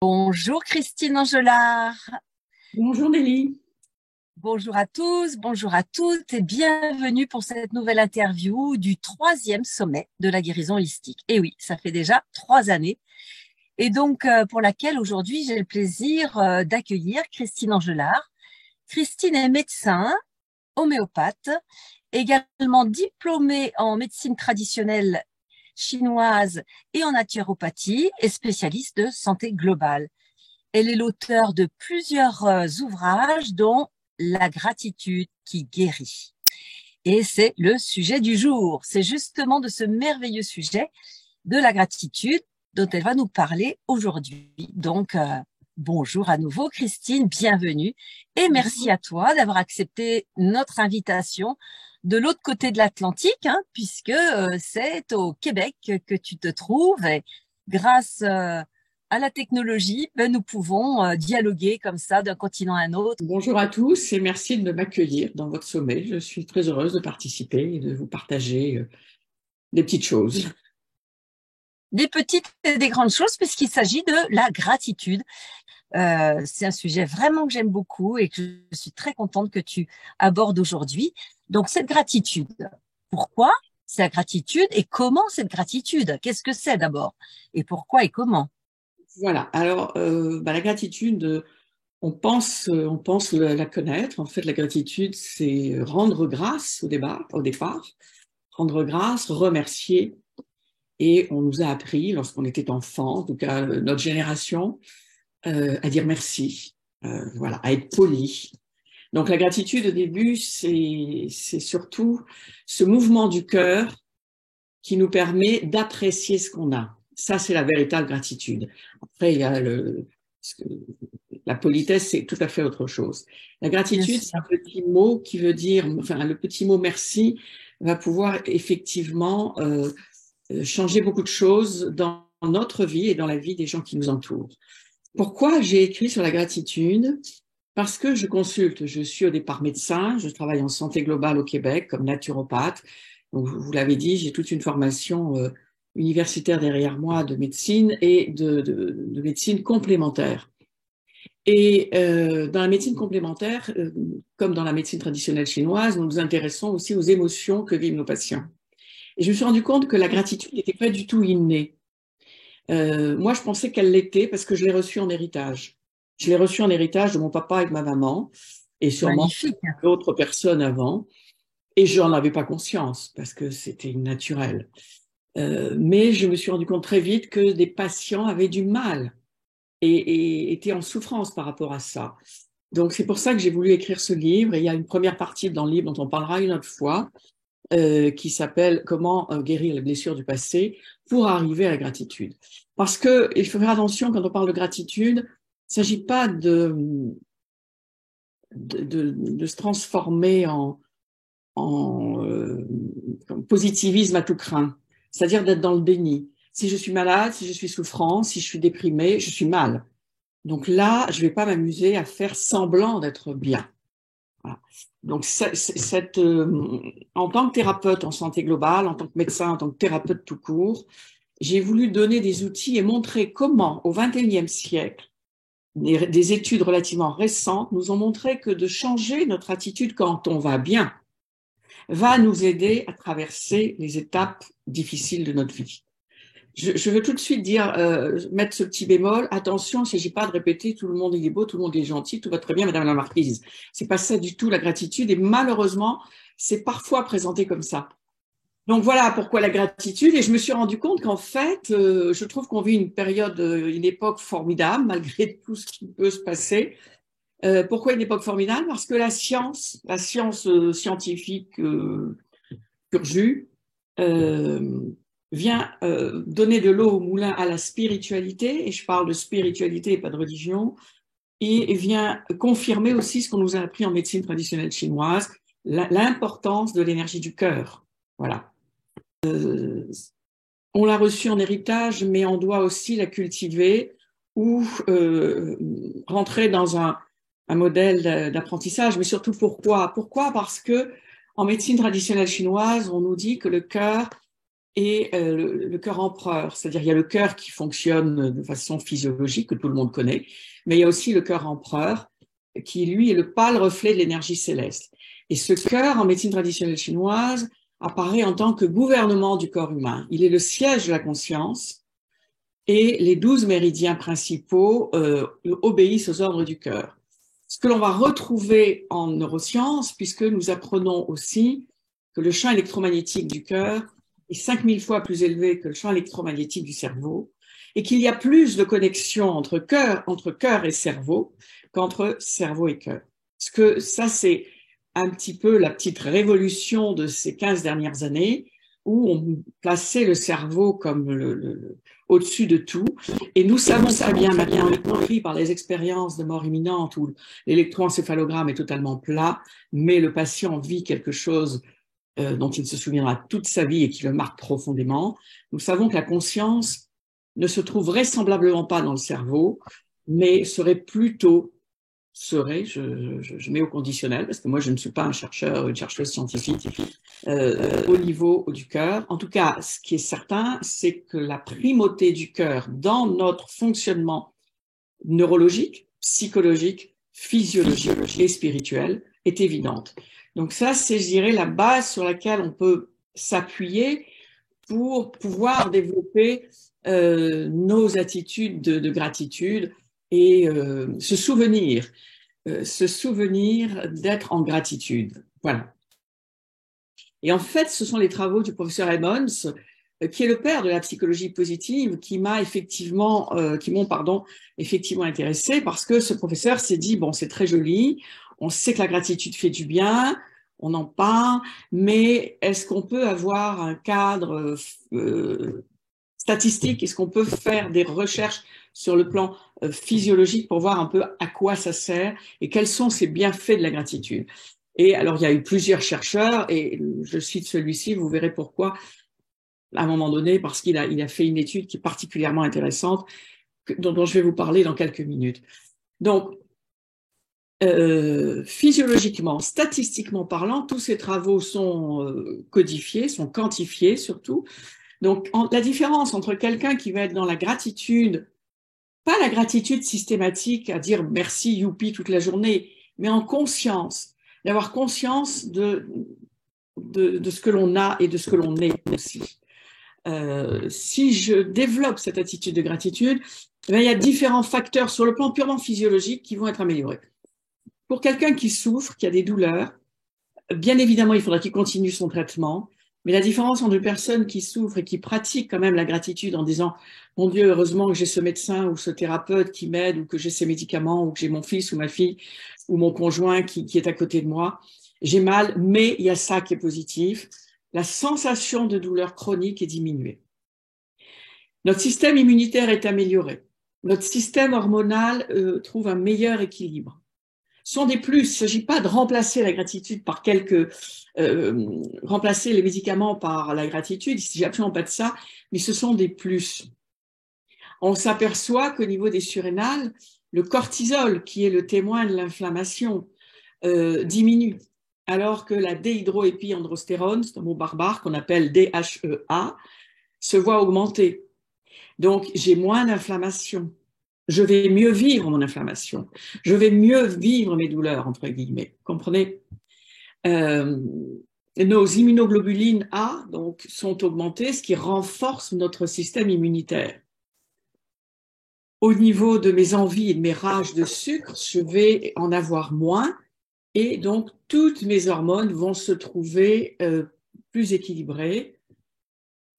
Bonjour Christine Angelard, Bonjour Nelly. bonjour à tous, bonjour à toutes et bienvenue pour cette nouvelle interview du troisième sommet de la guérison holistique. Et oui, ça fait déjà 3 années et donc pour laquelle aujourd'hui j'ai le plaisir d'accueillir Christine Angelard. Christine est médecin, homéopathe, également diplômée en médecine traditionnelle chinoise et en naturopathie et spécialiste de santé globale. Elle est l'auteur de plusieurs ouvrages, dont La gratitude qui guérit. Et c'est le sujet du jour. C'est justement de ce merveilleux sujet de la gratitude dont elle va nous parler aujourd'hui. Donc, bonjour à nouveau, Christine, bienvenue. Et merci à toi d'avoir accepté notre invitation de l'autre côté de l'Atlantique, puisque c'est au Québec que tu te trouves. Et grâce à la technologie, nous pouvons dialoguer comme ça d'un continent à un autre. Bonjour à tous et merci de m'accueillir dans votre sommet. Je suis très heureuse de participer et de vous partager des petites choses. Des petites et des grandes choses, puisqu'il s'agit de la gratitude. C'est un sujet vraiment que j'aime beaucoup et que je suis très contente que tu abordes aujourd'hui. Donc, cette gratitude, pourquoi c'est la gratitude et comment cette gratitude? Qu'est-ce que c'est d'abord? Et pourquoi et comment? Voilà. Alors, la gratitude, on pense la connaître. En fait, la gratitude, c'est rendre grâce au départ, rendre grâce, remercier. Et on nous a appris, lorsqu'on était enfant, en tout cas notre génération, à dire merci, voilà, à être poli. Donc la gratitude au début, c'est surtout ce mouvement du cœur qui nous permet d'apprécier ce qu'on a. Ça, c'est la véritable gratitude. Après, il y a la politesse, c'est tout à fait autre chose. La Bien gratitude, c'est sûr. un petit mot qui veut dire, enfin, le petit mot merci va pouvoir effectivement changer beaucoup de choses dans notre vie et dans la vie des gens qui nous entourent. Pourquoi j'ai écrit sur la gratitude? Parce que je consulte, je suis au départ médecin, je travaille en santé globale au Québec comme naturopathe. Donc, vous l'avez dit, j'ai toute une formation universitaire derrière moi de médecine et de médecine complémentaire. Et dans la médecine complémentaire, comme dans la médecine traditionnelle chinoise, nous nous intéressons aussi aux émotions que vivent nos patients. Et je me suis rendu compte que la gratitude n'était pas du tout innée. Moi, je pensais qu'elle l'était parce que je l'ai reçue en héritage. Je l'ai reçue en héritage de mon papa et de ma maman, et sûrement Magnifique. d'autres personnes avant. Et je n'en avais pas conscience parce que c'était naturel. Mais je me suis rendu compte très vite que des patients avaient du mal et étaient en souffrance par rapport à ça. Donc c'est pour ça que j'ai voulu écrire ce livre. Et il y a une première partie dans le livre dont on parlera une autre fois, qui s'appelle Comment guérir les blessures du passé pour arriver à la gratitude. Parce que il faut faire attention quand on parle de gratitude, il ne s'agit pas de se transformer en positivisme à tout craint, c'est-à-dire d'être dans le déni. Si je suis malade, si je suis souffrant, si je suis déprimé, je suis mal. Donc là, je ne vais pas m'amuser à faire semblant d'être bien. Voilà. Donc, en tant que thérapeute en santé globale, en tant que médecin, en tant que thérapeute tout court, j'ai voulu donner des outils et montrer comment, au XXIe siècle, des études relativement récentes nous ont montré que de changer notre attitude quand on va bien va nous aider à traverser les étapes difficiles de notre vie. Je veux tout de suite dire, mettre ce petit bémol, attention, il ne s'agit pas de répéter tout le monde est beau, tout le monde est gentil, tout va très bien, Madame la Marquise. C'est pas ça du tout la gratitude et malheureusement, c'est parfois présenté comme ça. Donc voilà pourquoi la gratitude et je me suis rendu compte qu'en fait, je trouve qu'on vit une période, une époque formidable malgré tout ce qui peut se passer. Pourquoi une époque formidable? Parce que la science scientifique pur jus, euh, vient donner de l'eau au moulin à la spiritualité, et je parle de spiritualité et pas de religion, et vient confirmer aussi ce qu'on nous a appris en médecine traditionnelle chinoise, l'importance de l'énergie du cœur. Voilà. On l'a reçue en héritage, mais on doit aussi la cultiver ou rentrer dans un modèle d'apprentissage. Mais surtout pourquoi? Pourquoi? Parce que en médecine traditionnelle chinoise, on nous dit que le cœur et le cœur empereur, c'est-à-dire il y a le cœur qui fonctionne de façon physiologique, que tout le monde connaît, mais il y a aussi le cœur empereur, qui lui est le pâle reflet de l'énergie céleste. Et ce cœur, en médecine traditionnelle chinoise, apparaît en tant que gouvernement du corps humain. Il est le siège de la conscience et les 12 méridiens principaux obéissent aux ordres du cœur. Ce que l'on va retrouver en neurosciences, puisque nous apprenons aussi que le champ électromagnétique du cœur est 5000 fois plus élevé que le champ électromagnétique du cerveau, et qu'il y a plus de connexions entre cœur et cerveau qu'entre cerveau et cœur. Parce que ça, c'est un petit peu la petite révolution de ces 15 dernières années, où on plaçait le cerveau comme au-dessus de tout. Et nous savons très bien maintenant, y compris par les expériences de mort imminente, où l'électroencéphalogramme est totalement plat, mais le patient vit quelque chose dont il se souviendra toute sa vie et qui le marque profondément. Nous savons que la conscience ne se trouve vraisemblablement pas dans le cerveau, mais je mets au conditionnel, parce que moi je ne suis pas un chercheur ou une chercheuse scientifique, au niveau du cœur. En tout cas, ce qui est certain, c'est que la primauté du cœur dans notre fonctionnement neurologique, psychologique, physiologique et spirituel est évidente. Donc ça, c'est, je dirais, la base sur laquelle on peut s'appuyer pour pouvoir développer nos attitudes de gratitude et se souvenir d'être en gratitude. Voilà. Et en fait, ce sont les travaux du professeur Emmons, qui est le père de la psychologie positive, qui m'ont effectivement intéressé, parce que ce professeur s'est dit, bon, c'est très joli, on sait que la gratitude fait du bien, on en parle, mais est-ce qu'on peut avoir un cadre statistique? Est-ce qu'on peut faire des recherches sur le plan physiologique pour voir un peu à quoi ça sert et quels sont ces bienfaits de la gratitude? Et alors, il y a eu plusieurs chercheurs, et je cite celui-ci, vous verrez pourquoi, à un moment donné, parce qu'il a fait une étude qui est particulièrement intéressante, dont je vais vous parler dans quelques minutes. Donc, physiologiquement, statistiquement parlant, tous ces travaux sont codifiés, sont quantifiés surtout. Donc, la différence entre quelqu'un qui va être dans la gratitude, pas la gratitude systématique à dire merci, youpi toute la journée, mais en conscience, d'avoir conscience de ce que l'on a et de ce que l'on est aussi. Si je développe cette attitude de gratitude, il y a différents facteurs sur le plan purement physiologique qui vont être améliorés. Pour quelqu'un qui souffre, qui a des douleurs, bien évidemment, il faudra qu'il continue son traitement. Mais la différence entre une personne qui souffre et qui pratique quand même la gratitude en disant « Mon Dieu, heureusement que j'ai ce médecin ou ce thérapeute qui m'aide, ou que j'ai ces médicaments, ou que j'ai mon fils ou ma fille ou mon conjoint qui est à côté de moi. J'ai mal, mais il y a ça qui est positif. » La sensation de douleur chronique est diminuée. Notre système immunitaire est amélioré. Notre système hormonal trouve un meilleur équilibre. Ce sont des plus. Il ne s'agit pas de remplacer la gratitude par remplacer les médicaments par la gratitude. Il ne s'agit absolument pas de ça, mais ce sont des plus. On s'aperçoit qu'au niveau des surrénales, le cortisol, qui est le témoin de l'inflammation, diminue, alors que la déhydroépiandrostérone, c'est un mot barbare qu'on appelle DHEA, se voit augmenter. Donc, j'ai moins d'inflammation. Je vais mieux vivre mon inflammation. Je vais mieux vivre mes douleurs, entre guillemets. Comprenez? Nos immunoglobulines A donc, sont augmentées, ce qui renforce notre système immunitaire. Au niveau de mes envies et de mes rages de sucre, je vais en avoir moins et donc toutes mes hormones vont se trouver plus équilibrées.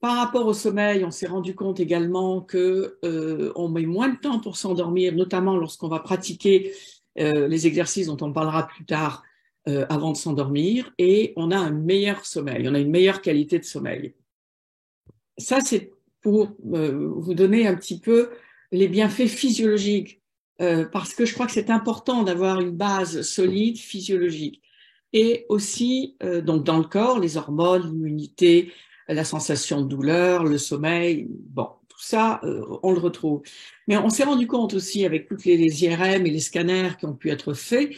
Par rapport au sommeil, on s'est rendu compte également que on met moins de temps pour s'endormir, notamment lorsqu'on va pratiquer les exercices dont on parlera plus tard avant de s'endormir, et on a un meilleur sommeil, on a une meilleure qualité de sommeil. Ça, c'est pour vous donner un petit peu les bienfaits physiologiques, parce que je crois que c'est important d'avoir une base solide physiologique. Et aussi, donc dans le corps, les hormones, l'immunité, la sensation de douleur, le sommeil, bon, tout ça, on le retrouve. Mais on s'est rendu compte aussi, avec toutes les IRM et les scanners qui ont pu être faits,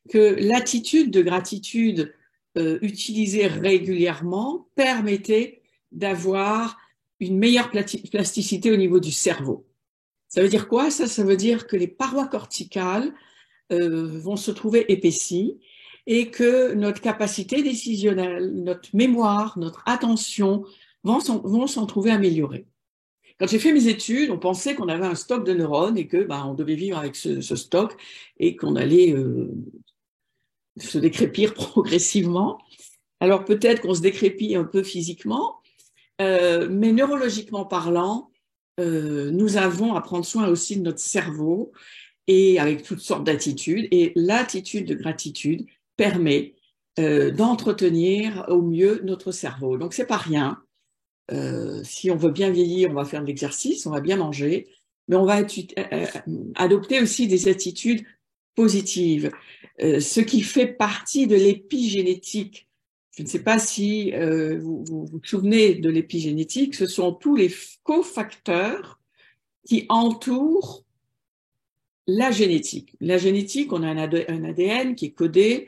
que l'attitude de gratitude utilisée régulièrement permettait d'avoir une meilleure plasticité au niveau du cerveau. Ça veut dire quoi? Ça veut dire que les parois corticales vont se trouver épaissies et que notre capacité décisionnelle, notre mémoire, notre attention vont s'en trouver améliorées. Quand j'ai fait mes études, on pensait qu'on avait un stock de neurones et que on devait vivre avec ce stock et qu'on allait se décrépir progressivement. Alors peut-être qu'on se décrépit un peu physiquement, mais neurologiquement parlant, nous avons à prendre soin aussi de notre cerveau et avec toutes sortes d'attitudes. Et l'attitude de gratitude permet d'entretenir au mieux notre cerveau. Donc c'est pas rien. Si on veut bien vieillir, on va faire de l'exercice, on va bien manger, mais on va adopter aussi des attitudes positives, ce qui fait partie de l'épigénétique. Je ne sais pas si vous souvenez de l'épigénétique, ce sont tous les cofacteurs qui entourent la génétique. La génétique, on a un ADN qui est codé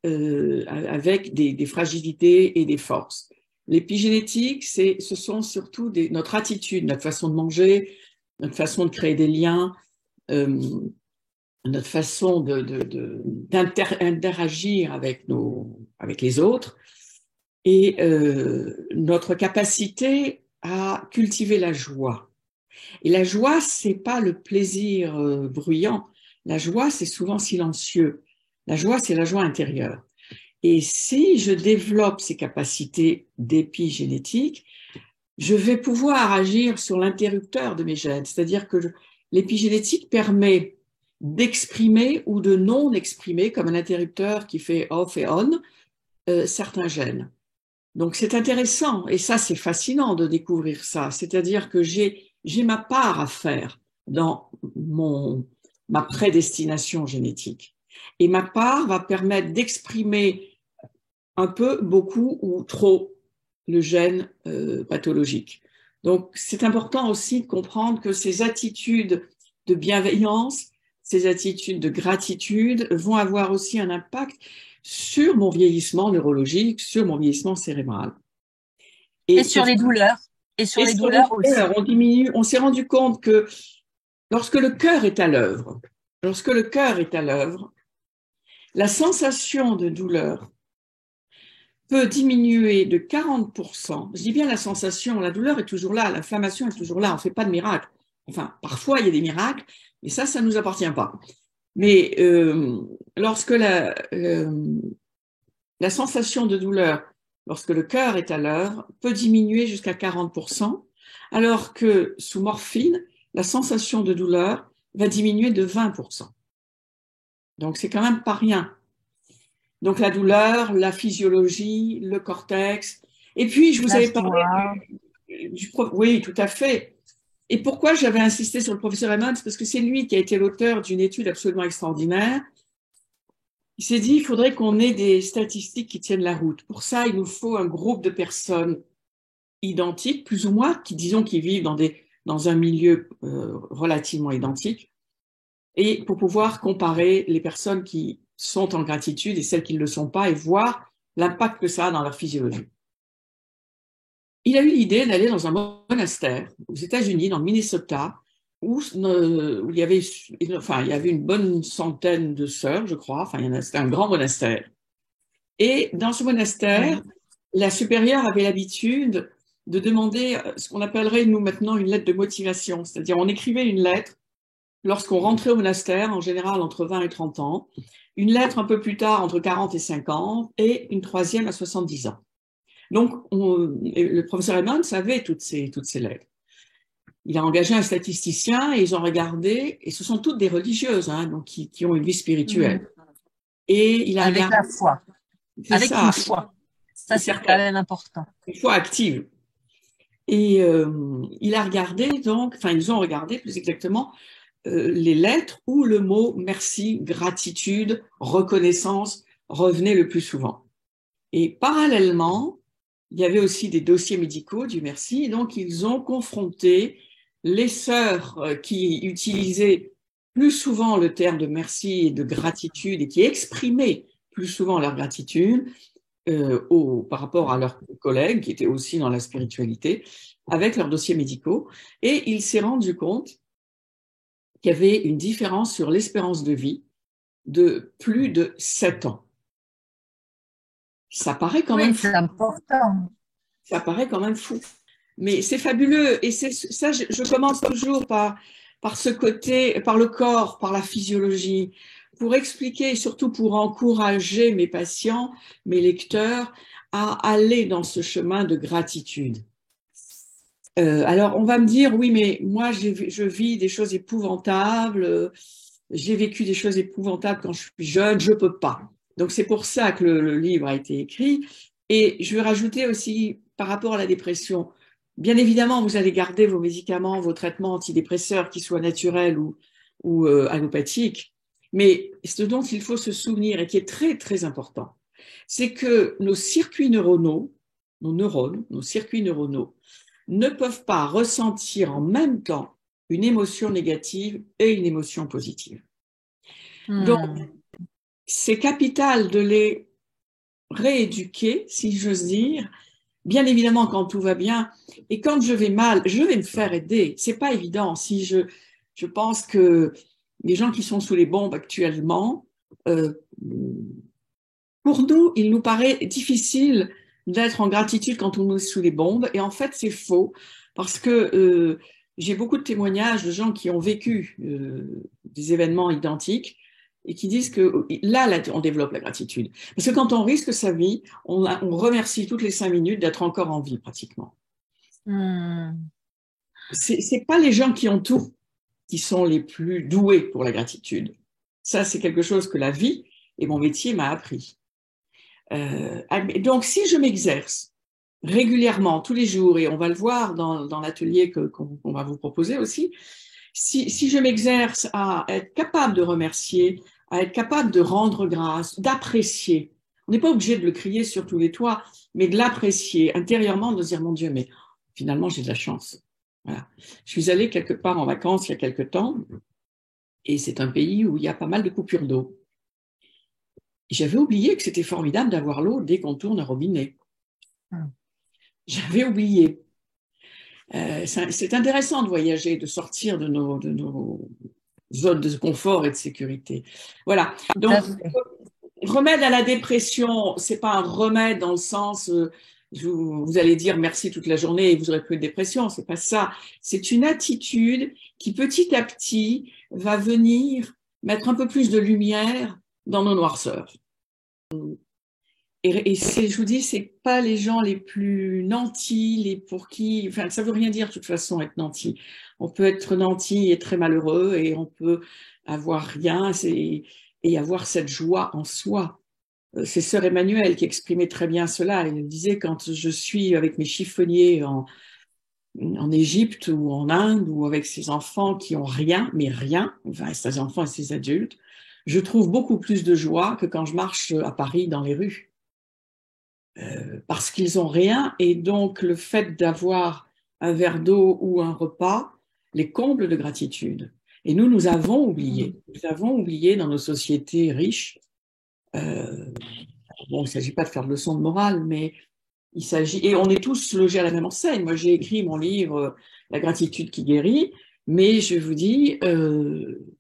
avec des fragilités et des forces. L'épigénétique, ce sont surtout notre attitude, notre façon de manger, notre façon de créer des liens, notre façon d'interagir avec les autres et notre capacité à cultiver la joie. Et la joie, c'est pas le plaisir bruyant. La joie, c'est souvent silencieux. La joie, c'est la joie intérieure. Et si je développe ces capacités d'épigénétique, je vais pouvoir agir sur l'interrupteur de mes gènes. C'est-à-dire que l'épigénétique permet d'exprimer ou de non exprimer, comme un interrupteur qui fait off et on, certains gènes. Donc c'est intéressant, et ça c'est fascinant de découvrir ça. C'est-à-dire que j'ai ma part à faire dans ma prédestination génétique. Et ma part va permettre d'exprimer un peu, beaucoup ou trop le gène pathologique. Donc, c'est important aussi de comprendre que ces attitudes de bienveillance, ces attitudes de gratitude vont avoir aussi un impact sur mon vieillissement neurologique, sur mon vieillissement cérébral. Et sur les douleurs. Et sur les douleurs aussi. On s'est rendu compte que lorsque le cœur est à l'œuvre, la sensation de douleur peut diminuer de 40%. Je dis bien la sensation, la douleur est toujours là, l'inflammation est toujours là, on ne fait pas de miracle. Enfin, parfois, il y a des miracles, et ça ne nous appartient pas. Mais lorsque la sensation de douleur, lorsque le cœur est à l'œuvre, peut diminuer jusqu'à 40%, alors que sous morphine, la sensation de douleur va diminuer de 20%. Donc, c'est quand même pas rien. Donc, la douleur, la physiologie, le cortex. Et puis, je vous avais parlé oui, tout à fait. Et pourquoi j'avais insisté sur le professeur Emmons? Parce que c'est lui qui a été l'auteur d'une étude absolument extraordinaire. Il s'est dit, il faudrait qu'on ait des statistiques qui tiennent la route. Pour ça, il nous faut un groupe de personnes identiques, plus ou moins, qui vivent dans un milieu relativement identique, et pour pouvoir comparer les personnes qui sont en gratitude et celles qui ne le sont pas et voir l'impact que ça a dans leur physiologie. Il a eu l'idée d'aller dans un monastère aux États-Unis, dans le Minnesota, où il y avait une bonne centaine de sœurs, je crois. C'était un grand monastère. Et dans ce monastère, la supérieure avait l'habitude de demander ce qu'on appellerait, nous, maintenant, une lettre de motivation. C'est-à-dire, on écrivait une lettre lorsqu'on rentrait au monastère, en général entre 20 et 30 ans, une lettre un peu plus tard entre 40 et 50, et une troisième à 70 ans. Donc, le professeur Emmons savait toutes ces lettres. Il a engagé un statisticien et ils ont regardé, et ce sont toutes des religieuses, donc qui ont une vie spirituelle. Et il a regardé la foi. Avec une foi. Ça, c'est quand même important. Une foi active. Et il a regardé, ils ont regardé plus exactement les lettres où le mot merci, gratitude, reconnaissance revenait le plus souvent. Et parallèlement, il y avait aussi des dossiers médicaux du merci, donc ils ont confronté les sœurs qui utilisaient plus souvent le terme de merci et de gratitude et qui exprimaient plus souvent leur gratitude par rapport à leurs collègues qui étaient aussi dans la spiritualité, avec leurs dossiers médicaux, et il s'est rendu compte qu'il y avait une différence sur l'espérance de vie de plus de 7 ans. Ça paraît quand même Oui, fou. c'est important. Ça paraît quand même fou. Mais c'est fabuleux. Et c'est ça, je commence toujours par ce côté, par le corps, par la physiologie, pour expliquer et surtout pour encourager mes patients, mes lecteurs, à aller dans ce chemin de gratitude. Alors, on va me dire, oui, mais moi, je vis des choses épouvantables, j'ai vécu des choses épouvantables quand je suis jeune, je peux pas. Donc, c'est pour ça que le livre a été écrit. Et je vais rajouter aussi, par rapport à la dépression, bien évidemment, vous allez garder vos médicaments, vos traitements antidépresseurs, qu'ils soient naturels ou allopathiques. Mais ce dont il faut se souvenir et qui est très, très important, c'est que nos circuits neuronaux, nos neurones, nos circuits neuronaux, ne peuvent pas ressentir en même temps une émotion négative et une émotion positive. Donc, c'est capital de les rééduquer, si j'ose dire, bien évidemment quand tout va bien. Et quand je vais mal, je vais me faire aider. C'est pas évident. Si je pense que les gens qui sont sous les bombes actuellement, pour nous, il nous paraît difficile d'être en gratitude quand on est sous les bombes. Et en fait, c'est faux parce que j'ai beaucoup de témoignages de gens qui ont vécu des événements identiques et qui disent que là, on développe la gratitude. Parce que quand on risque sa vie, on remercie toutes les 5 minutes d'être encore en vie pratiquement. C'est pas les gens qui ont tout qui sont les plus doués pour la gratitude. Ça, c'est quelque chose que la vie et mon métier m'a appris. Donc, si je m'exerce régulièrement, tous les jours, et on va le voir dans l'atelier qu'on va vous proposer aussi, si je m'exerce à être capable de remercier, à être capable de rendre grâce, d'apprécier, on n'est pas obligé de le crier sur tous les toits, mais de l'apprécier intérieurement, de dire, mon Dieu, mais finalement, j'ai de la chance. Voilà. Je suis allée quelque part en vacances il y a quelque temps, et c'est un pays où il y a pas mal de coupures d'eau. J'avais oublié que c'était formidable d'avoir l'eau dès qu'on tourne un robinet. J'avais oublié. C'est intéressant de voyager, de sortir de nos zones de confort et de sécurité. Voilà. Donc, remède à la dépression, c'est pas un remède dans le sens vous allez dire merci toute la journée et vous aurez plus de dépression. C'est pas ça. C'est une attitude qui petit à petit va venir mettre un peu plus de lumière dans nos noirceurs. Et je vous dis, c'est pas les gens les plus nantis, les pour qui, enfin, ça veut rien dire de toute façon être nanti. On peut être nanti et très malheureux et on peut avoir rien et avoir cette joie en soi. C'est sœur Emmanuelle qui exprimait très bien cela. Elle disait quand je suis avec mes chiffonniers en Égypte ou en Inde ou avec ces enfants qui ont rien, mais rien, enfin ces enfants et ces adultes, je trouve beaucoup plus de joie que quand je marche à Paris dans les rues. Parce qu'ils ont rien et donc le fait d'avoir un verre d'eau ou un repas les comble de gratitude. Et nous avons oublié dans nos sociétés riches, bon, il ne s'agit pas de faire de leçons de morale, mais il s'agit, et on est tous logés à la même enseigne. Moi, j'ai écrit mon livre La gratitude qui guérit, mais je vous dis,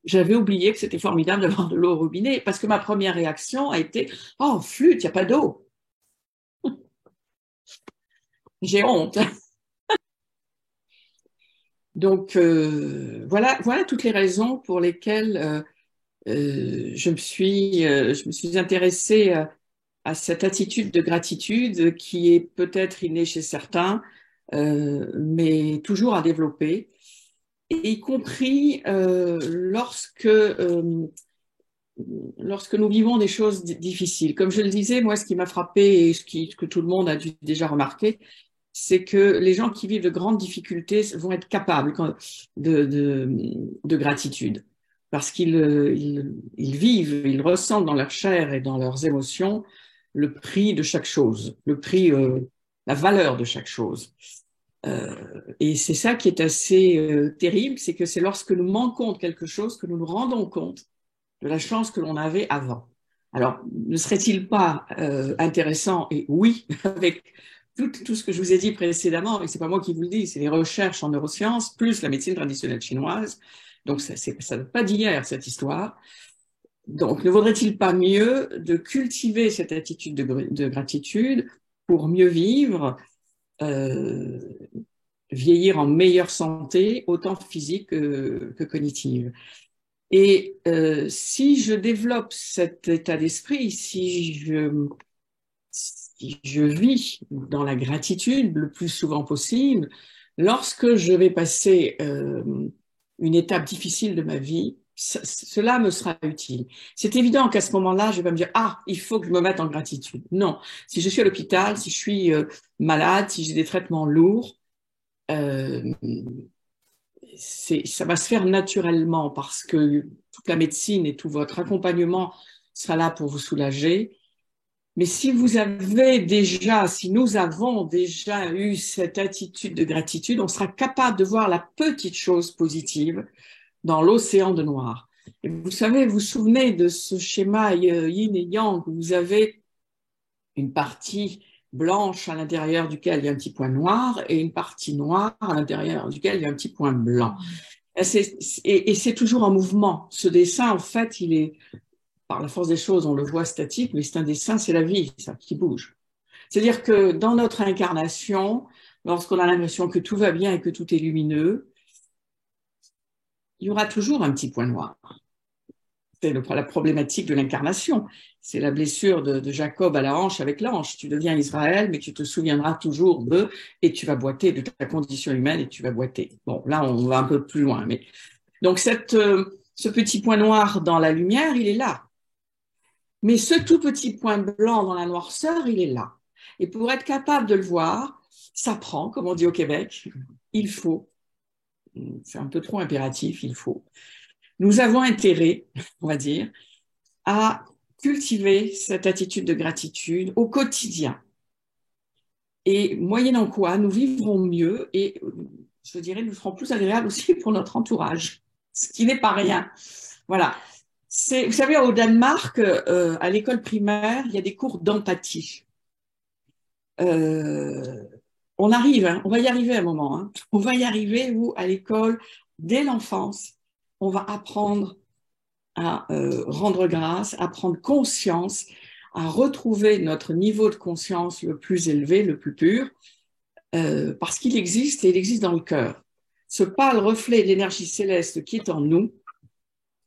j'avais oublié que c'était formidable d'avoir de l'eau au robinet, parce que ma première réaction a été, oh, flûte, il n'y a pas d'eau. J'ai honte. Donc, voilà toutes les raisons pour lesquelles je me suis intéressée à cette attitude de gratitude qui est peut-être innée chez certains, mais toujours à développer, y compris lorsque nous vivons des choses difficiles. Comme je le disais, moi, ce qui m'a frappé et que tout le monde a dû déjà remarquer, c'est que les gens qui vivent de grandes difficultés vont être capables de gratitude parce ils vivent, ils ressentent dans leur chair et dans leurs émotions le prix de chaque chose, la valeur de chaque chose. Et c'est ça qui est assez terrible, c'est que c'est lorsque nous manquons de quelque chose que nous nous rendons compte de la chance que l'on avait avant. Alors, ne serait-il pas intéressant, et oui, avec tout ce que je vous ai dit précédemment, et c'est pas moi qui vous le dis, c'est les recherches en neurosciences, plus la médecine traditionnelle chinoise, donc ça ne date pas d'hier, cette histoire. Donc, ne vaudrait-il pas mieux de cultiver cette attitude de gratitude pour mieux vivre, euh, vieillir en meilleure santé, autant physique que cognitive. Et si je développe cet état d'esprit, si je vis dans la gratitude le plus souvent possible, lorsque je vais passer une étape difficile de ma vie, cela me sera utile. C'est évident qu'à ce moment-là, je vais pas me dire, ah, il faut que je me mette en gratitude. Non. Si je suis à l'hôpital, si je suis malade, si j'ai des traitements lourds, euh, ça va se faire naturellement parce que toute la médecine et tout votre accompagnement sera là pour vous soulager. Mais si vous avez déjà, si nous avons déjà eu cette attitude de gratitude, on sera capable de voir la petite chose positive dans l'océan de noir. Et vous savez, vous vous souvenez de ce schéma yin et yang où vous avez une partie blanche à l'intérieur duquel il y a un petit point noir et une partie noire à l'intérieur duquel il y a un petit point blanc. Et c'est toujours en mouvement. Ce dessin, en fait, il est, par la force des choses, on le voit statique, mais c'est un dessin, c'est la vie, ça, qui bouge. C'est-à-dire que dans notre incarnation, lorsqu'on a l'impression que tout va bien et que tout est lumineux, il y aura toujours un petit point noir. C'est la problématique de l'incarnation. C'est la blessure de Jacob à la hanche avec l'ange. Tu deviens Israël, mais tu te souviendras toujours de, et tu vas boiter de ta condition humaine et tu vas boiter. Bon, là, on va un peu plus loin. Mais donc, ce petit point noir dans la lumière, il est là. Mais ce tout petit point blanc dans la noirceur, il est là. Et pour être capable de le voir, ça prend, comme on dit au Québec, il faut. C'est un peu trop impératif, il faut. Nous avons intérêt, on va dire, à cultiver cette attitude de gratitude au quotidien. Et moyennant quoi, nous vivrons mieux et, je dirais, nous serons plus agréables aussi pour notre entourage, ce qui n'est pas rien. Voilà. Vous savez, au Danemark, à l'école primaire, il y a des cours d'empathie. Euh, on arrive, hein, on va y arriver à un moment. Hein. On va y arriver où, à l'école, dès l'enfance, on va apprendre à rendre grâce, à prendre conscience, à retrouver notre niveau de conscience le plus élevé, le plus pur, parce qu'il existe et il existe dans le cœur. Ce pâle reflet de l'énergie céleste qui est en nous,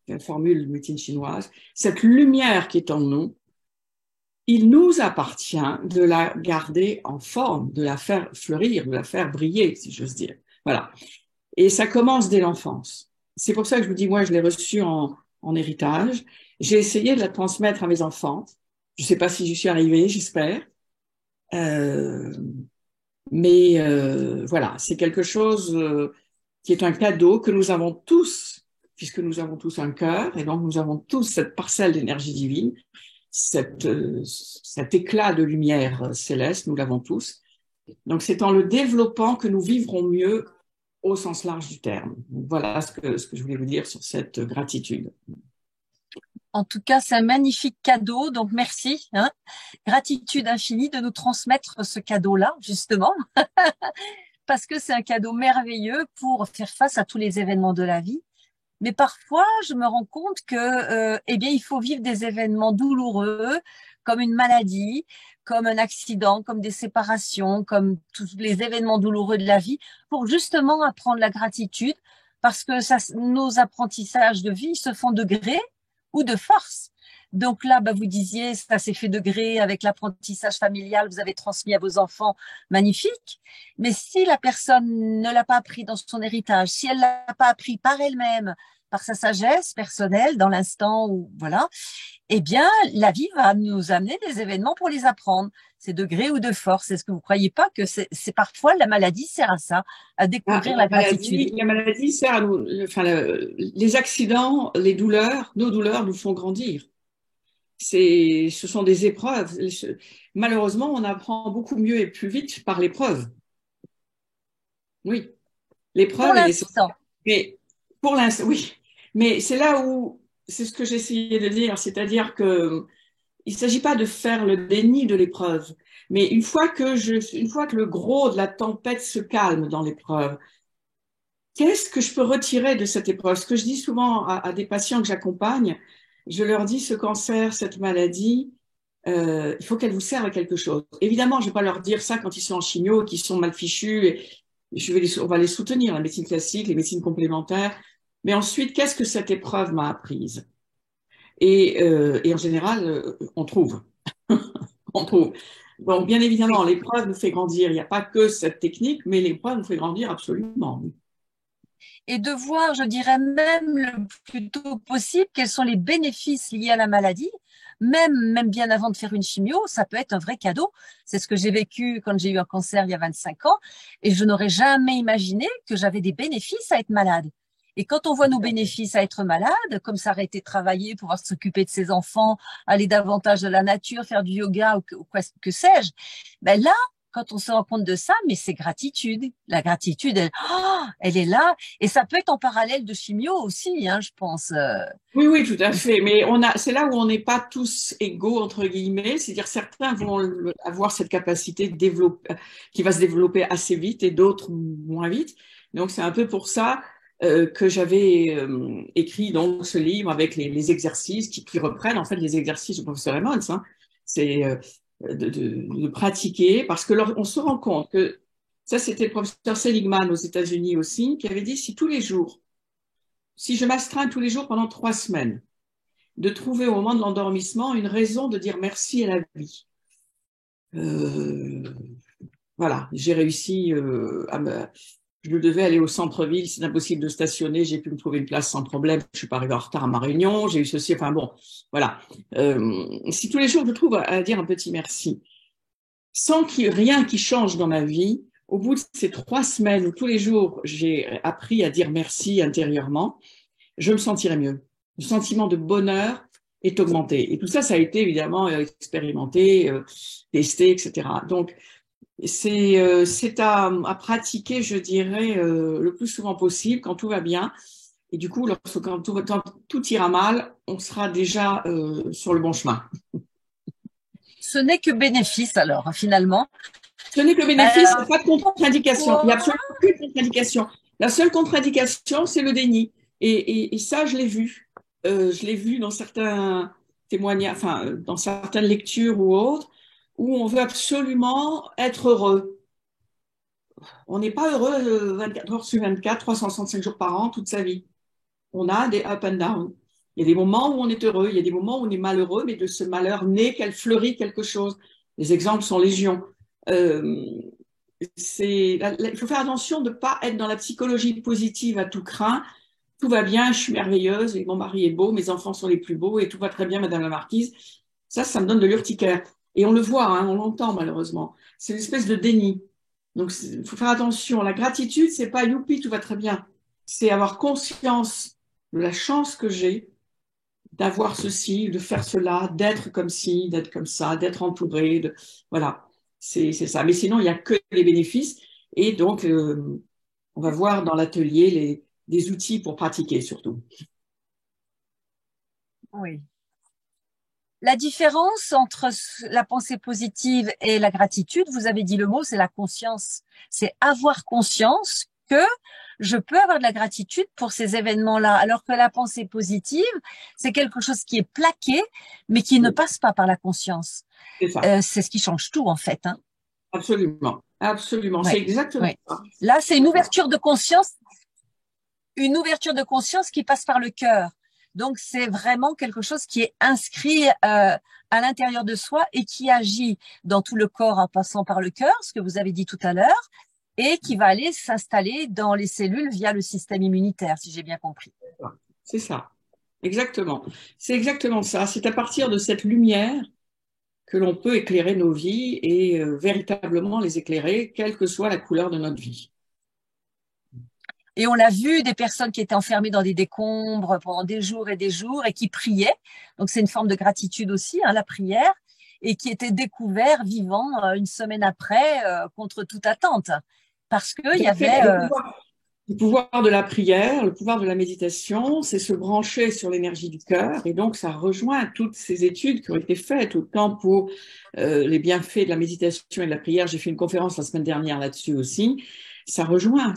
la formule de médecine chinoise, cette lumière qui est en nous, il nous appartient de la garder en forme, de la faire fleurir, de la faire briller, si j'ose dire. Voilà. Et ça commence dès l'enfance. C'est pour ça que je vous dis, moi, je l'ai reçu en héritage. J'ai essayé de la transmettre à mes enfants. Je ne sais pas si j'y suis arrivée, j'espère. Euh, mais voilà, c'est quelque chose qui est un cadeau que nous avons tous, puisque nous avons tous un cœur, et donc nous avons tous cette parcelle d'énergie divine, cet éclat de lumière céleste, nous l'avons tous. Donc c'est en le développant que nous vivrons mieux au sens large du terme. Voilà ce que je voulais vous dire sur cette gratitude. En tout cas, c'est un magnifique cadeau, donc merci. Hein. Gratitude infinie de nous transmettre ce cadeau-là, justement, parce que c'est un cadeau merveilleux pour faire face à tous les événements de la vie. Mais parfois, je me rends compte que, eh bien, il faut vivre des événements douloureux, comme une maladie, comme un accident, comme des séparations, comme tous les événements douloureux de la vie, pour justement apprendre la gratitude, parce que ça, nos apprentissages de vie se font de gré ou de force. Donc là, bah, vous disiez, ça s'est fait de gré avec l'apprentissage familial, vous avez transmis à vos enfants, magnifique. Mais si la personne ne l'a pas appris dans son héritage, si elle l'a pas appris par elle-même, par sa sagesse personnelle dans l'instant où, voilà, eh bien, la vie va nous amener des événements pour les apprendre. C'est de gré ou de force. Est-ce que vous croyez pas que c'est parfois la maladie sert à ça, à découvrir la gratitude? La maladie sert à nous, enfin, les accidents, les douleurs, nos douleurs nous font grandir. Ce sont des épreuves. Malheureusement, on apprend beaucoup mieux et plus vite par l'épreuve. Oui, Pour l'épreuve, elle est. l'instant. Mais pour l'instant, oui. Mais c'est là où, c'est ce que j'essayais de dire, c'est-à-dire que il ne s'agit pas de faire le déni de l'épreuve, mais une fois que le gros de la tempête se calme dans l'épreuve, qu'est-ce que je peux retirer de cette épreuve? Ce que je dis souvent à des patients que j'accompagne, je leur dis ce cancer, cette maladie, il faut qu'elle vous serve à quelque chose. Évidemment, je ne vais pas leur dire ça quand ils sont en chimio, qu'ils sont mal fichus. On va les soutenir, la médecine classique, les médecines complémentaires. Mais ensuite, qu'est-ce que cette épreuve m'a apprise? Et en général, on trouve. On trouve. Donc, bien évidemment, l'épreuve nous fait grandir. Il n'y a pas que cette technique, mais l'épreuve nous fait grandir absolument. Et de voir, je dirais même le plus tôt possible, quels sont les bénéfices liés à la maladie. Même bien avant de faire une chimio, ça peut être un vrai cadeau. C'est ce que j'ai vécu quand j'ai eu un cancer il y a 25 ans. Et je n'aurais jamais imaginé que j'avais des bénéfices à être malade. Et quand on voit nos bénéfices à être malade, comme s'arrêter de travailler, pouvoir s'occuper de ses enfants, aller davantage dans la nature, faire du yoga ou que sais-je, ben là, quand on se rend compte de ça, mais c'est gratitude. La gratitude, elle est là. Et ça peut être en parallèle de chimio aussi, hein, je pense. Oui, oui, tout à fait. Mais c'est là où on n'est pas tous égaux, entre guillemets. C'est-à-dire, certains vont avoir cette capacité de développer, qui va se développer assez vite et d'autres moins vite. Donc, c'est un peu pour ça que j'avais écrit donc ce livre avec les exercices qui reprennent en fait les exercices du professeur Emmons. Hein. C'est de pratiquer parce que on se rend compte que ça, c'était le professeur Seligman aux États-Unis aussi qui avait dit si je m'astreins tous les jours pendant 3 semaines, de trouver au moment de l'endormissement une raison de dire merci à la vie. Euh, voilà, j'ai réussi je devais aller au centre-ville, c'est impossible de stationner, j'ai pu me trouver une place sans problème, je suis pas arrivée en retard à ma réunion, j'ai eu ceci, enfin bon, voilà. Si tous les jours je trouve à dire un petit merci, sans qu'il y ait rien qui change dans ma vie, au bout de ces 3 semaines où tous les jours j'ai appris à dire merci intérieurement, je me sentirai mieux. Le sentiment de bonheur est augmenté. Et tout ça, ça a été évidemment expérimenté, testé, etc. Donc, c'est à pratiquer, je dirais, le plus souvent possible quand tout va bien. Et du coup, quand tout ira mal, on sera déjà sur le bon chemin. Ce n'est que bénéfice alors, hein, finalement. Ce n'est que bénéfice, il n'y a Alors, pas de contre-indication. Il n'y a pourquoi absolument aucune contre-indication. La seule contre-indication, c'est le déni. Et ça, je l'ai vu. Je l'ai vu dans certains témoignages, enfin, dans certaines lectures ou autres, où on veut absolument être heureux. On n'est pas heureux 24 heures sur 24, 365 jours par an, toute sa vie. On a des up and down. Il y a des moments où on est heureux, il y a des moments où on est malheureux, mais de ce malheur naît qu'elle fleurit quelque chose. Les exemples sont légion. Euh, il faut faire attention de ne pas être dans la psychologie positive à tout craint. Tout va bien, je suis merveilleuse, et mon mari est beau, mes enfants sont les plus beaux, et tout va très bien, Madame la Marquise. Ça me donne de l'urticaire. Et on le voit, hein, on l'entend malheureusement. C'est une espèce de déni. Donc, il faut faire attention. La gratitude, c'est pas youpi, tout va très bien. C'est avoir conscience de la chance que j'ai d'avoir ceci, de faire cela, d'être comme ci, d'être comme ça, d'être entouré. Voilà, c'est ça. Mais sinon, il n'y a que les bénéfices. Et donc, on va voir dans l'atelier des outils pour pratiquer surtout. Oui. La différence entre la pensée positive et la gratitude, vous avez dit le mot, c'est la conscience. C'est avoir conscience que je peux avoir de la gratitude pour ces événements-là, alors que la pensée positive, c'est quelque chose qui est plaqué, mais qui ne Oui, passe pas par la conscience. c'est ça. C'est ce qui change tout, en fait, hein. Absolument. Absolument. C'est Ouais, exactement ouais. ça. Là, c'est une ouverture de conscience qui passe par le cœur. Donc, c'est vraiment quelque chose qui est inscrit à l'intérieur de soi et qui agit dans tout le corps en passant par le cœur, ce que vous avez dit tout à l'heure, et qui va aller s'installer dans les cellules via le système immunitaire, si j'ai bien compris. C'est ça. Exactement. C'est exactement ça. C'est à partir de cette lumière que l'on peut éclairer nos vies et véritablement les éclairer, quelle que soit la couleur de notre vie. Et on l'a vu, des personnes qui étaient enfermées dans des décombres pendant des jours et qui priaient. Donc, c'est une forme de gratitude aussi, hein, la prière, et qui étaient découverts vivants une semaine après contre toute attente. Parce qu'il Tout y à fait. avait Le pouvoir de la prière, le pouvoir de la méditation, c'est se brancher sur l'énergie du cœur. Et donc, ça rejoint toutes ces études qui ont été faites autant pour les bienfaits de la méditation et de la prière. J'ai fait une conférence la semaine dernière là-dessus aussi. Ça rejoint.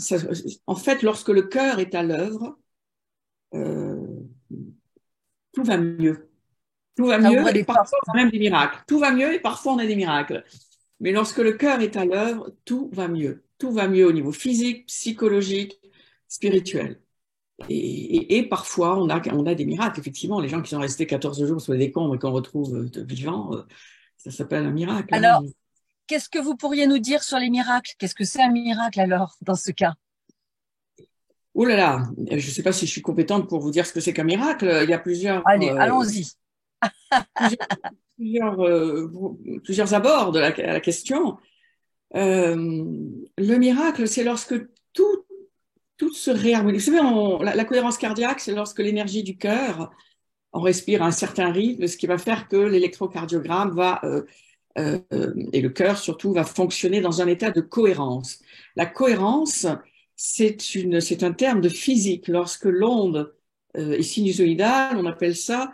En fait, lorsque le cœur est à l'œuvre, euh, tout va mieux. Tout va Ça ouvre mieux et des portes. parfois on a même des miracles. Tout va mieux et parfois on a des miracles. Mais lorsque le cœur est à l'œuvre, tout va mieux. Tout va mieux au niveau physique, psychologique, spirituel. Et parfois, on a des miracles. Effectivement, les gens qui sont restés 14 jours sous les décombres et qu'on retrouve vivants, ça s'appelle un miracle. Hein. Alors, qu'est-ce que vous pourriez nous dire sur les miracles? Qu'est-ce que c'est un miracle alors, dans ce cas? Oh là là, je ne sais pas si je suis compétente pour vous dire ce que c'est qu'un miracle. Il y a Allez, allons-y. plusieurs, plusieurs, plusieurs abords de à la question. Euh, le miracle, c'est lorsque tout, tout se réharmonise. Vous savez, la cohérence cardiaque, c'est lorsque l'énergie du cœur, on respire à un certain rythme, ce qui va faire que l'électrocardiogramme et le cœur surtout, va fonctionner dans un état de cohérence. La cohérence, c'est un terme de physique. Lorsque l'onde est sinusoïdale, on appelle ça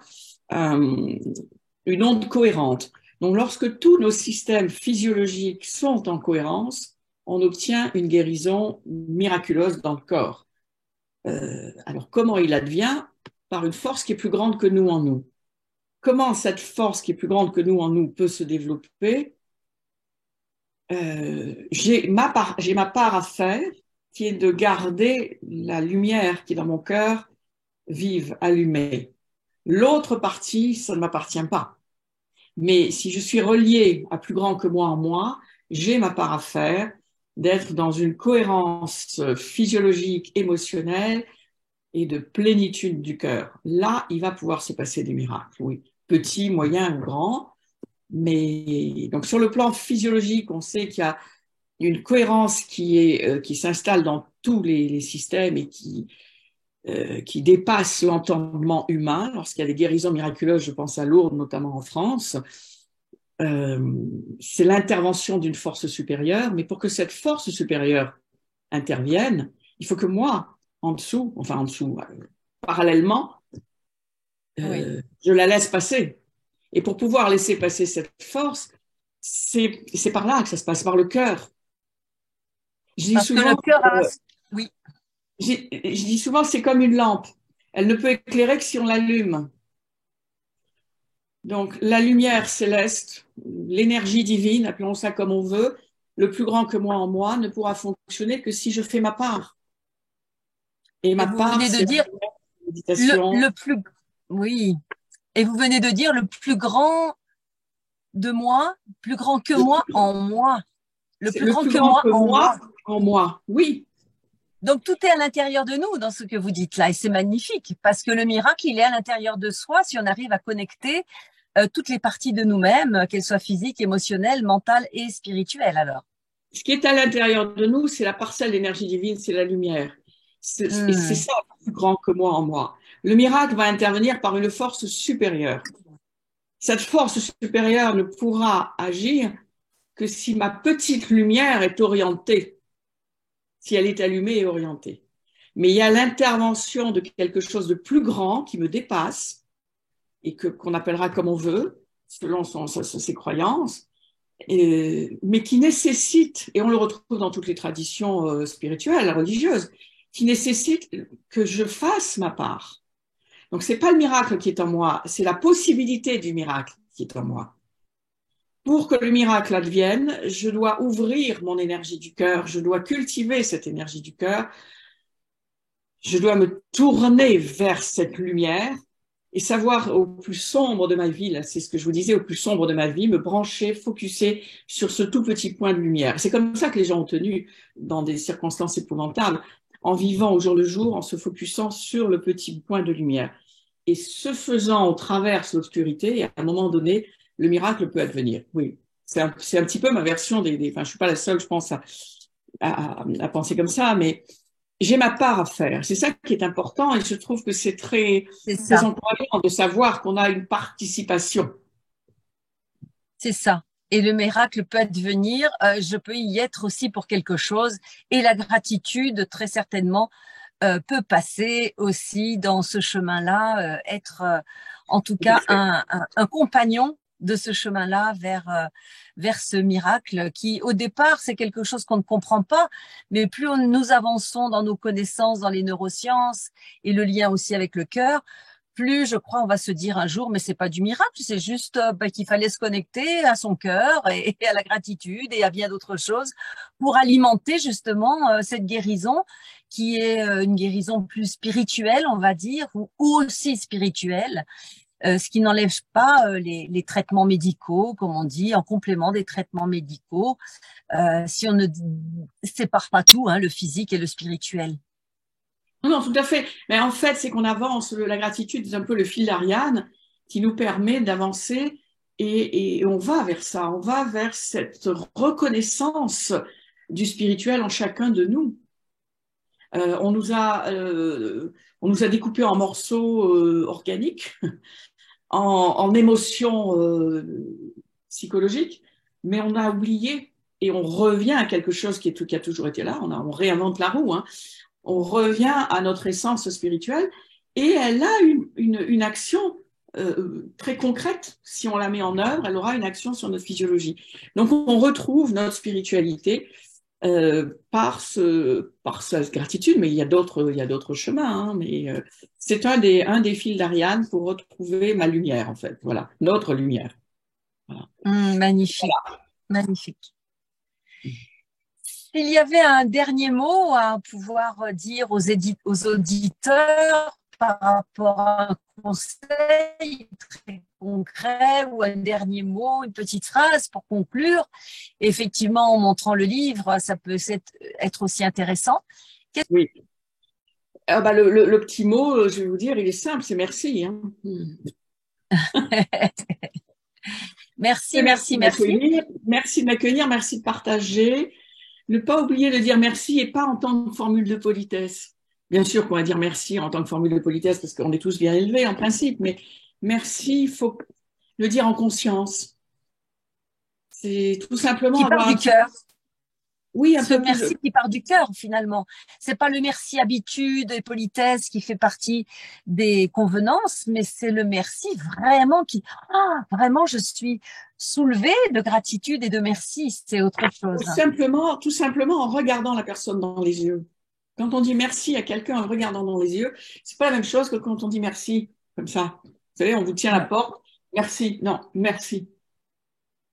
euh, une onde cohérente. Donc, lorsque tous nos systèmes physiologiques sont en cohérence, on obtient une guérison miraculeuse dans le corps. Alors, comment il advient? Par une force qui est plus grande que nous en nous. Comment cette force qui est plus grande que nous en nous peut se développer? J'ai ma part à faire, qui est de garder la lumière qui est dans mon cœur vive, allumée. L'autre partie, ça ne m'appartient pas. Mais si je suis relié à plus grand que moi en moi, j'ai ma part à faire d'être dans une cohérence physiologique, émotionnelle et de plénitude du cœur. Là, il va pouvoir se passer des miracles, oui. Petit, moyen ou grand. Mais donc sur le plan physiologique, on sait qu'il y a une cohérence qui s'installe dans tous les systèmes et qui dépasse l'entendement humain. Lorsqu'il y a des guérisons miraculeuses, je pense à Lourdes, notamment en France, c'est l'intervention d'une force supérieure. Mais pour que cette force supérieure intervienne, il faut que moi, en dessous, parallèlement, Oui. je la laisse passer. Et pour pouvoir laisser passer cette force, c'est par là que ça se passe, par le cœur. Je dis Parce que le souvent, cœur a... Oui. je dis souvent, c'est comme une lampe. Elle ne peut éclairer que si on l'allume. Donc, la lumière céleste, l'énergie divine, appelons ça comme on veut, le plus grand que moi en moi, ne pourra fonctionner que si je fais ma part. Et Et ma vous part, venez de c'est dire la méditation. le plus... Oui. Et vous venez de dire le plus grand de moi, plus grand que moi en moi. Le C'est plus le grand plus que grand moi que en moi moi. en moi. Oui, Donc tout est à l'intérieur de nous dans ce que vous dites là et c'est magnifique parce que le miracle il est à l'intérieur de soi si on arrive à connecter toutes les parties de nous-mêmes, qu'elles soient physiques, émotionnelles, mentales et spirituelles alors. ce qui est à l'intérieur de nous, c'est la parcelle d'énergie divine, c'est la lumière. Et c'est Hmm. ça le plus grand que moi en moi. Le miracle va intervenir par une force supérieure. Cette force supérieure ne pourra agir que si ma petite lumière est orientée, si elle est allumée et orientée. Mais il y a l'intervention de quelque chose de plus grand qui me dépasse et qu'on appellera comme on veut, selon ses croyances, mais qui nécessite, et on le retrouve dans toutes les traditions spirituelles, religieuses, qui nécessite que je fasse ma part. Donc c'est pas le miracle qui est en moi, c'est la possibilité du miracle qui est en moi. Pour que le miracle advienne, je dois ouvrir mon énergie du cœur, je dois cultiver cette énergie du cœur, je dois me tourner vers cette lumière et savoir au plus sombre de ma vie, là, c'est ce que je vous disais, au plus sombre de ma vie, me brancher, focuser sur ce tout petit point de lumière. C'est comme ça que les gens ont tenu dans des circonstances épouvantables, en vivant au jour le jour, en se focusant sur le petit point de lumière. Et ce faisant, on traverse l'obscurité et à un moment donné, le miracle peut advenir. Oui, c'est un petit peu ma version enfin, je suis pas la seule, je pense, à penser comme ça, mais j'ai ma part à faire. C'est ça qui est important et je trouve que c'est C'est très ça, encourageant de savoir qu'on a une participation. c'est ça. Et le miracle peut advenir, je peux y être aussi pour quelque chose. Et la gratitude, très certainement, peut passer aussi dans ce chemin-là, être en tout Tout à cas fait. un compagnon de ce chemin-là vers ce miracle qui, au départ, c'est quelque chose qu'on ne comprend pas, mais plus nous avançons dans nos connaissances, dans les neurosciences et le lien aussi avec le cœur, plus je crois on va se dire un jour, mais c'est pas du miracle, c'est juste qu'il fallait se connecter à son cœur et à la gratitude et à bien d'autres choses pour alimenter justement cette guérison qui est une guérison plus spirituelle, on va dire, ou aussi spirituelle, ce qui n'enlève pas les traitements médicaux, comme on dit, en complément des traitements médicaux, si on ne sépare pas tout, hein, le physique et le spirituel. Non, non, tout à fait. Mais en fait, c'est qu'on avance, la gratitude, c'est un peu le fil d'Ariane qui nous permet d'avancer et on va vers ça, on va vers cette reconnaissance du spirituel en chacun de nous. Euh, on nous a, euh, on nous a découpé en morceaux organiques, en émotions psychologiques, mais on a oublié et on revient à quelque chose qui a toujours été là. On réinvente la roue, hein. On revient à notre essence spirituelle et elle a une action très concrète. Si on la met en œuvre, elle aura une action sur notre physiologie. Donc on retrouve notre spiritualité par cette gratitude, mais il y a d'autres chemins. Hein, mais c'est un des fils d'Ariane pour retrouver ma lumière, en fait. Voilà, notre lumière. Voilà. Magnifique, magnifique. S'il y avait un dernier mot à pouvoir dire aux auditeurs par rapport à un conseil très concret ou un dernier mot, une petite phrase pour conclure, effectivement, en montrant le livre, ça peut être aussi intéressant. Oui. Ah bah le petit mot, je vais vous dire, il est simple, c'est merci. Hein. Merci, Merci merci, de merci. m'accueillir, merci de m'accueillir, merci de partager. Ne pas oublier de dire merci et pas en tant que formule de politesse. Bien sûr qu'on va dire merci en tant que formule de politesse parce qu'on est tous bien élevés en principe, mais merci, il faut le dire en conscience. C'est tout simplement Qui part avoir un du petit... cœur. Oui, un Ce peu plus... merci qui part du cœur finalement. C'est pas le merci habitude et politesse qui fait partie des convenances, mais c'est le merci vraiment vraiment je suis soulevée de gratitude et de merci. C'est autre chose. tout simplement en regardant la personne dans les yeux. Quand on dit merci à quelqu'un en le regardant dans les yeux, c'est pas la même chose que quand on dit merci comme ça. Vous savez, on vous tient la Ouais. porte. Merci. Non, merci.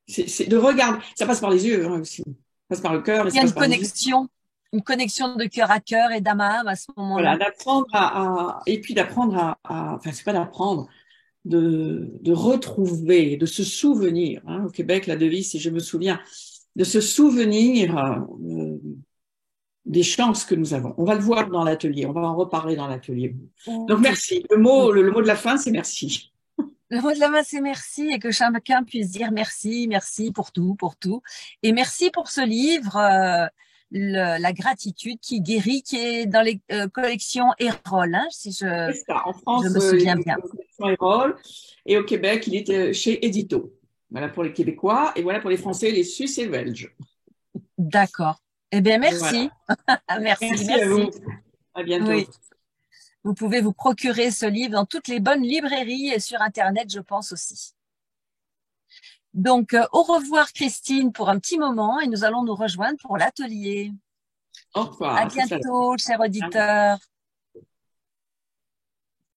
C'est de regarder. Ça passe par les yeux hein, aussi. Ça passe par le cœur et Il y ça a passe par les yeux. une connexion de cœur à cœur et d'âme à âme à ce Voilà, moment-là. d'apprendre et puis d'apprendre enfin, c'est pas d'apprendre, de retrouver, de se souvenir. Hein. Au Québec, la devise, c'est je me souviens, de se souvenir des chances que nous avons. On va le voir dans l'atelier, on va en reparler dans l'atelier. Donc, Ok. merci. Ok. Le mot de la fin, c'est merci. Le mot de la main, c'est merci et que chacun puisse dire merci, merci pour tout, pour tout. Et merci pour ce livre, la gratitude qui guérit, qui est dans les collections Erol, hein, si C'est ça. En je France, me il souviens est bien. aux collections Erol et au Québec, il est chez Édito. Voilà pour les Québécois et voilà pour les Français, les Suisses et les Belges. D'accord. Eh bien, Voilà. merci. Merci, Merci à vous. merci. À bientôt. Oui, vous pouvez vous procurer ce livre dans toutes les bonnes librairies et sur Internet, je pense aussi. Donc, au revoir Christine pour un petit moment et nous allons nous rejoindre pour l'atelier. Au À revoir. À tout à bientôt, chers l'heure. auditeurs.